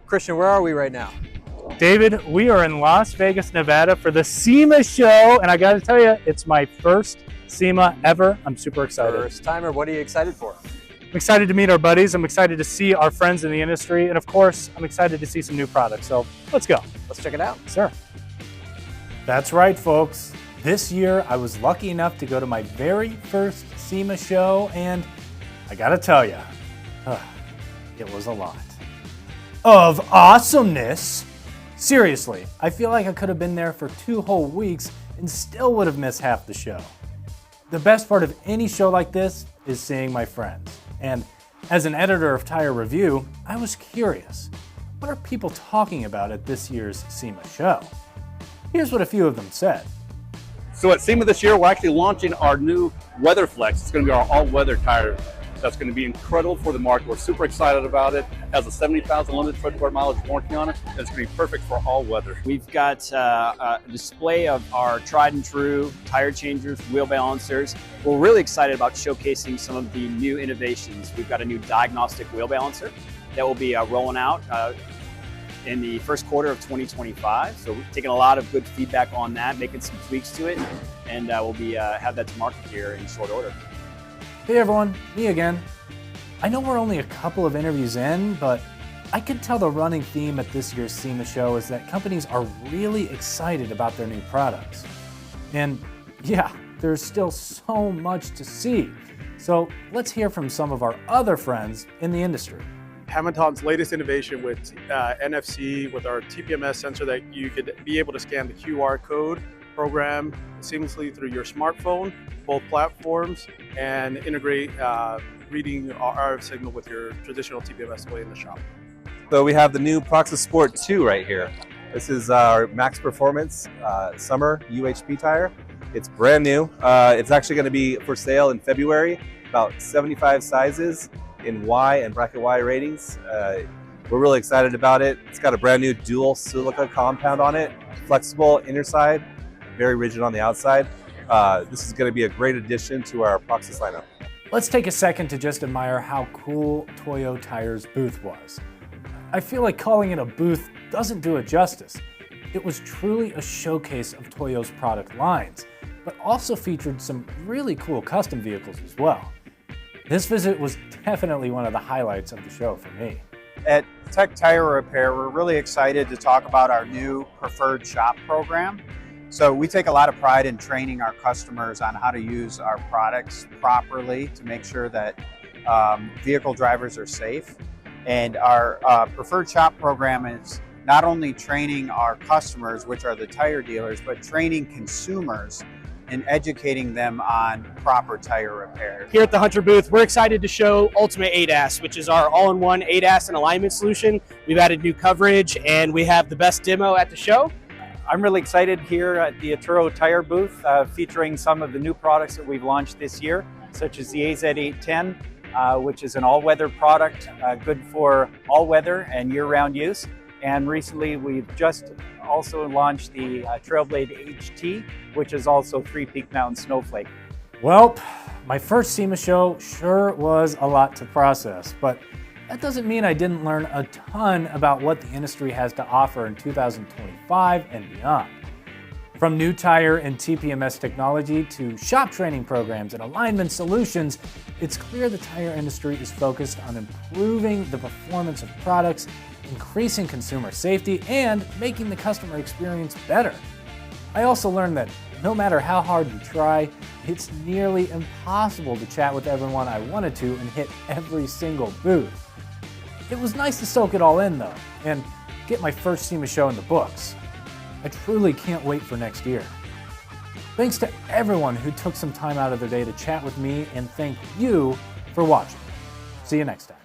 Christian, where are we right now? David, we are in Las Vegas, Nevada for the SEMA Show, and I got to tell you, it's my first SEMA ever. I'm super excited. First timer, what are you excited for? I'm excited to meet our buddies. I'm excited to see our friends in the industry, and of course, I'm excited to see some new products. So let's go. Let's check it out. Sure. That's right, folks. This year, I was lucky enough to go to my very first SEMA Show, and I got to tell you, it was a lot of awesomeness. Seriously, I feel like I could have been there for 2 whole weeks and still would have missed half the show. The best part of any show like this is seeing my friends. And as an editor of Tire Review, I was curious, what are people talking about at this year's SEMA Show? Here's what a few of them said. So at SEMA this year, we're actually launching our new Weatherflex. It's going to be our all-weather tire. That's going to be incredible for the market. We're super excited about it. It has a 70,000 limited treadwear mileage warranty on it. And it's going to be perfect for all weather. We've got a display of our tried and true tire changers, wheel balancers. We're really excited about showcasing some of the new innovations. We've got a new diagnostic wheel balancer that will be rolling out in the first quarter of 2025. So we're taking a lot of good feedback on that, making some tweaks to it, and we'll be have that to market here in short order. Hey everyone, me again. I know we're only a couple of interviews in, but I can tell the running theme at this year's SEMA Show is that companies are really excited about their new products. And yeah, there's still so much to see. So let's hear from some of our other friends in the industry. Hamaton's latest innovation with NFC, with our TPMS sensor that you could be able to scan the QR code, program seamlessly through your smartphone, both platforms, and integrate reading RF signal with your traditional TPMS display in the shop. So we have the new Proxis Sport 2 right here. This is our max performance summer UHP tire. It's brand new. It's actually going to be for sale in February, about 75 sizes in Y and bracket Y ratings. We're really excited about it. It's got a brand new dual silica compound on it, flexible inner side, very rigid on the outside. This is going to be a great addition to our Proxis lineup. Let's take a second to just admire how cool Toyo Tire's booth was. I feel like calling it a booth doesn't do it justice. It was truly a showcase of Toyo's product lines, but also featured some really cool custom vehicles as well. This visit was definitely one of the highlights of the show for me. At Tech Tire Repair, we're really excited to talk about our new Preferred Shop program. So we take a lot of pride in training our customers on how to use our products properly to make sure that vehicle drivers are safe. And our Preferred Shop program is not only training our customers, which are the tire dealers, but training consumers and educating them on proper tire repair. Here at the Hunter booth, we're excited to show Ultimate ADAS, which is our all-in-one ADAS and alignment solution. We've added new coverage and we have the best demo at the show. I'm really excited here at the Toyo Tire booth, featuring some of the new products that we've launched this year, such as the AZ810, which is an all-weather product, good for all weather and year-round use. And recently we've just also launched the Trailblade HT, which is also 3-peak mountain snowflake. Well, my first SEMA Show sure was a lot to process, but that doesn't mean I didn't learn a ton about what the industry has to offer in 2025 and beyond. From new tire and TPMS technology to shop training programs and alignment solutions, it's clear the tire industry is focused on improving the performance of products, increasing consumer safety, and making the customer experience better. I also learned that no matter how hard you try, it's nearly impossible to chat with everyone I wanted to and hit every single booth. It was nice to soak it all in though, and get my first SEMA Show in the books. I truly can't wait for next year. Thanks to everyone who took some time out of their day to chat with me, and thank you for watching. See you next time.